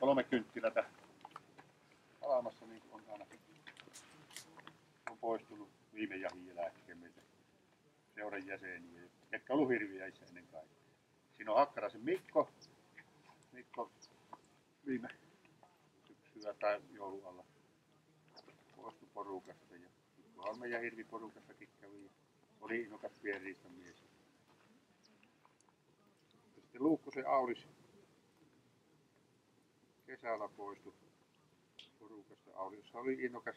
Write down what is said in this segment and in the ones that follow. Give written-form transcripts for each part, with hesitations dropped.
3 kynttilätä alamassa, niin on aina on poistunut viime jahin jälkeen meiltä seuran jäseniä, ketkä on ollut hirviäissä ennen kaikkea. Siinä on Hakkaraisen Mikko viime syksyä tai joulun alla poistui porukasta ja Mikkohan meidän hirviporukassakin kävi ja oli innokas pienriistamies. Sitten Luukkosen Aulis kesällä poistui porukasta. Aulis oli innokas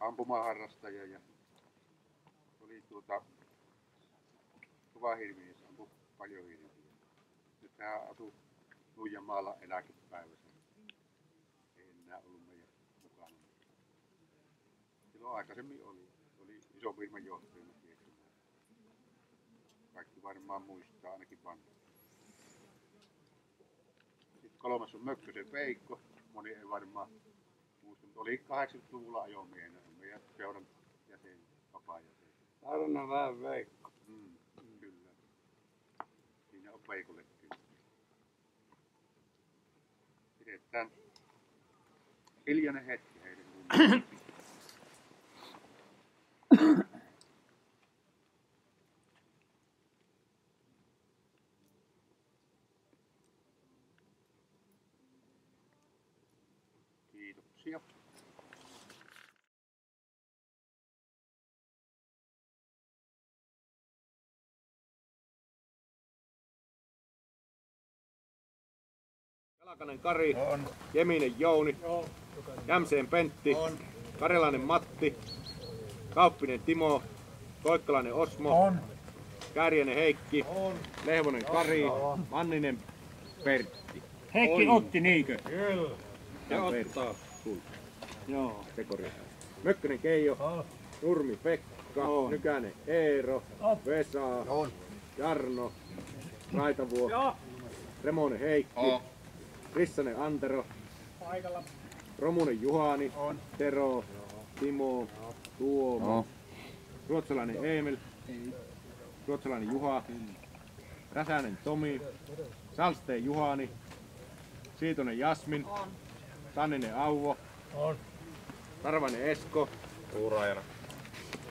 ampumaharrastaja ja oli kova hirvimies, ampui paljon hirviä. Nyt hän asuu Nuijanmaalla eläkepäivässä. Ei enää ollut meidän mukana. Silloin aikaisemmin oli iso firman johtajana tietysti. Kaikki varmaan muistaa, ainakin vanha. Sitten 3. on Mökkösen Veikko. Moni ei varmaan muista, mutta oli 80-luvulla ajomiehenä meidän seuran jäsen, vapaa-jäsen. Arnaväen Veikko. Kyllä. Siinä on Veikollekin. Pidetään hiljainen hetki heidän kunniaan. Kiitoksia. Jalkanen Kari, on. Jeminen Jouni, on. Jämseen Pentti, on. Karelainen Matti, Kauppinen Timo, Koikkalainen Osmo, on. Kääriäinen Heikki, on. Lehvonen Kari, on. Manninen Pertti. Heikki otti niinkö? Kyllä. Ja ottaa sulta. Joo. Mökkönen Keijo, on. Nurmi Pekka, on. Nykänen Eero, Vesa, on. Jarno, Raitavuo, ja. Remonen Heikki, on. Rissanen Antero, paikalla. Romunen Juhani, on. Tero, Timo, Tuomo, ruotsalainen Emil, ruotsalainen Juha, Räsänen Tomi, Salsteen Juhani, Siitonen Jasmin, on. Tanninen Auvo, on. Tarvainen Esko, Uuraajana,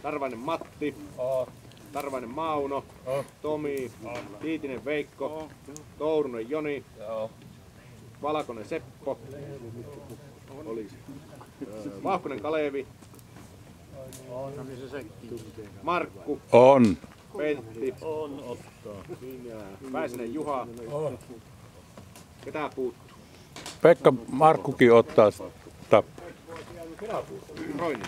Tarvainen Matti, on. Tarvainen Mauno, on. Tomi, on. Tiitinen Veikko, on. Tourunen Joni, joo. Valkonen Seppo, olisi. Vauhkonen Kalevi, on. Markku, on. Pentti, on ottaa. Väisänen Juha, on. Ketä puuttuu? Pekka Markkukin ottaa sitä. Roini.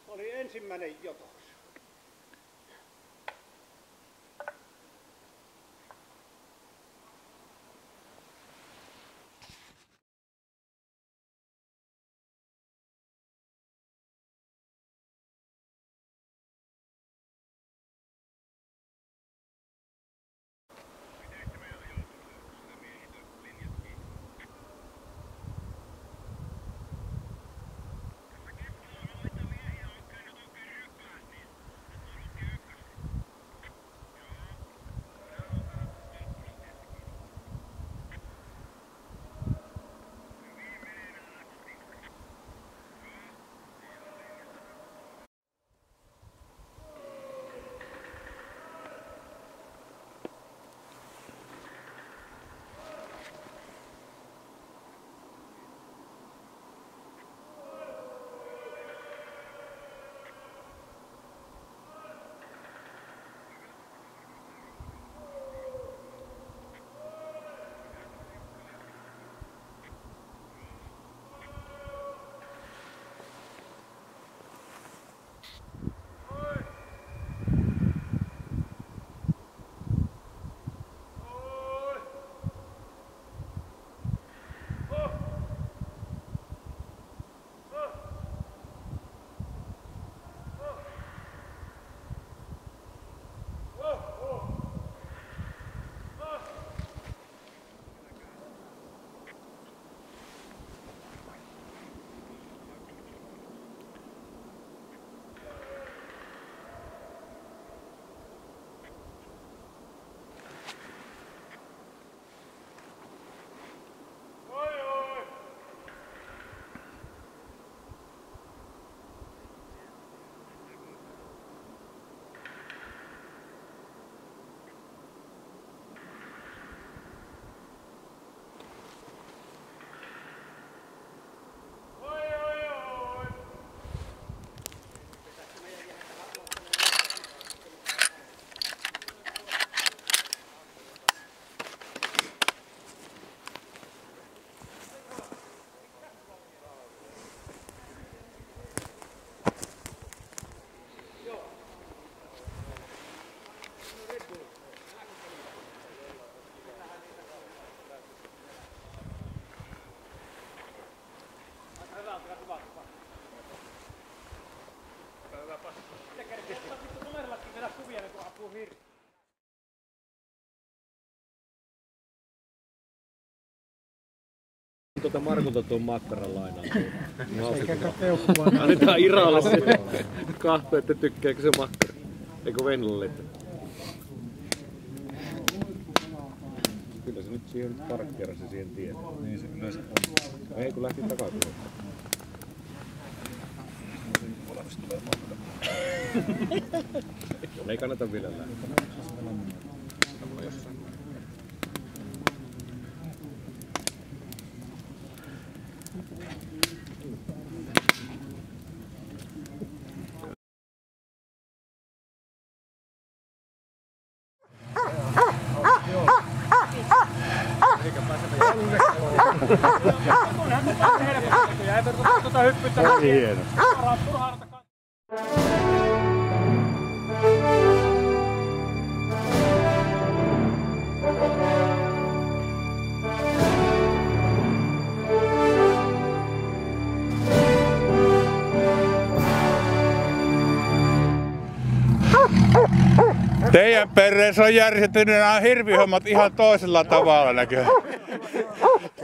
Oli ensimmäinen jotos. tuota Markulta tuon makkaran lainaan. Annetaan Iralle se kahto, että tykkääkö se makkara. Eikö Venlalle? Kyllä se nyt siihen parkkeerasi siihen tielle. Niin se yleensä on. Ei kun lähti takaisin. Ei kannata vielä lähteä. Hieno. Teidän perheessä on järjestetty nämä hirvihommat ihan toisella tavalla näköjään.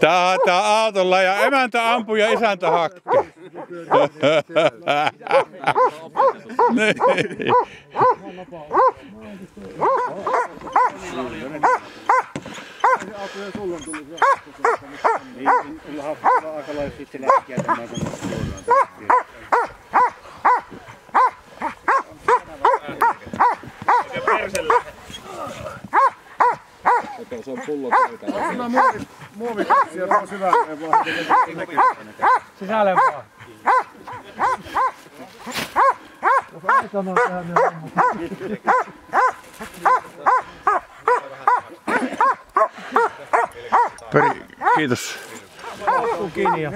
Tää haetaan autolla ja emäntä ampuu ja isäntä hakkee. Se on pullo käytään. Siinä on muovikassia, on syvä. Sisälle vaan. Peri, kiitos. Kiinni ja.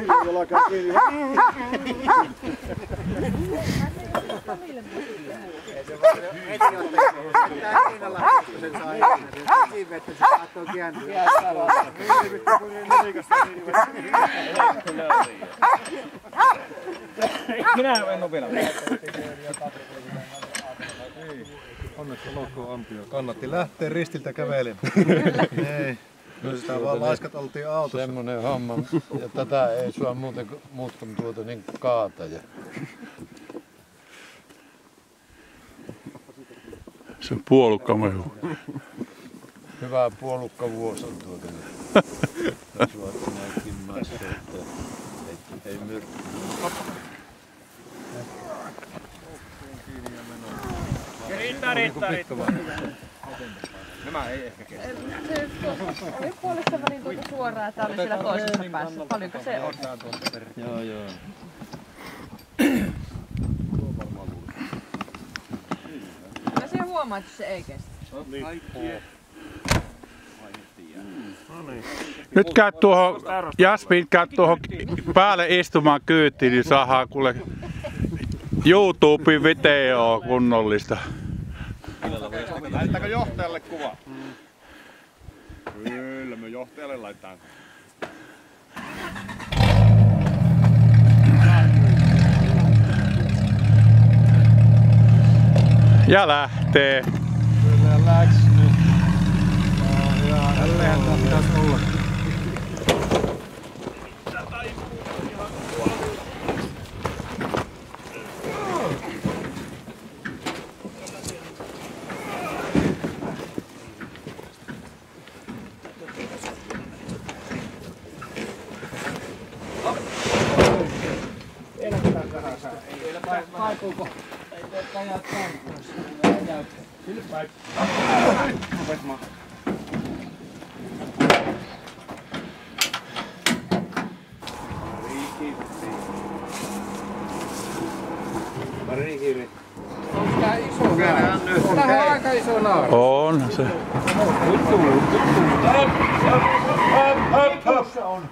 Minä en ole vielä. Onneksi loukko ampio. Kannatti lähteä ristiltä kävelemään. Ei. No sitä vaan laiskat oltiin autossa. Semmonen homma. Ja tätä ei sua muuten kuin tuota niin kaataja. Se on puolukkamehu. Hyvä puolukkavuosi on tuota. Suot näikin maissa, että ei myrkky. Riittää. Nämä ei ehkä kestä. Se oli puolesta välin tuolta suoraan, että oli siellä toisessa päässä. Paljonko se on? Joo. Kyllä siellä huomaa, että se ei kestä. Nyt käy tuohon, Jasmin käy tuohon päälle istumaan kyytiin, niin saadaan kuule YouTubeen videoa kunnollista. Lähettääkö johtajalle kuva? Kyllä, me johtajalle laitetaan. Ja lähtee. Kyllä läks nyt. Tälleen pitäisi olla. Haikuuko? Ei tee kajat kankuus. Silpäin. Opetmaa. Parikivi. Onko tää iso naara? Tää on aika iso naara. On se. Tuossa on.